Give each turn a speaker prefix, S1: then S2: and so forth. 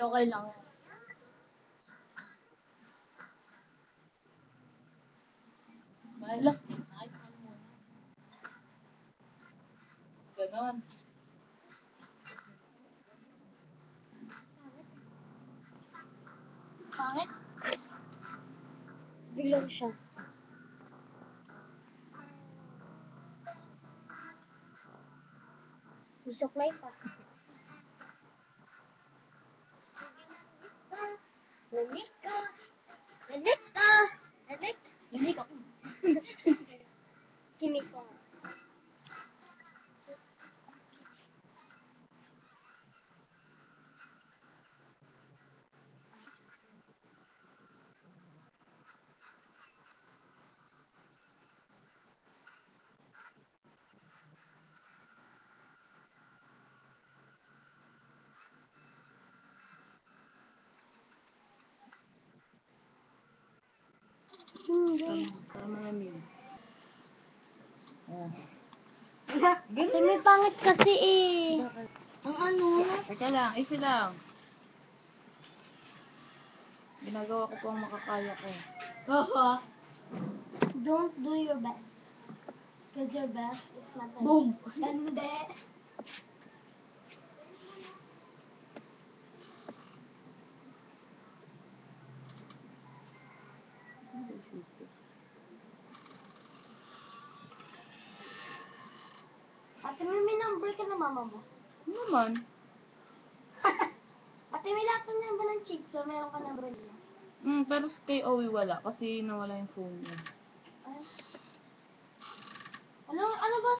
S1: Okay lang. Wala. Ganon.
S2: Pangit. Biglang siya. Susuklay pa. Nanik ka. Nanik ka. Nanik.
S1: Hindi ka.
S2: Kinig ko.
S1: Tama naman yun. Oh.
S2: Ate, may pangit kasi eh. Ang ano?
S1: Teka lang, easy lang. Ginagawa ko po ang makakaya ko.
S2: Don't do your best. Because your best is not enough.
S1: Boom!
S2: Hindi. Ate, may number ka na mama mo.
S1: Ano naman?
S2: Ate, may lahat na number ng chicks, so meron ka number niya.
S1: Pero kay Owie wala kasi nawala yung phone niya.
S2: Ano ba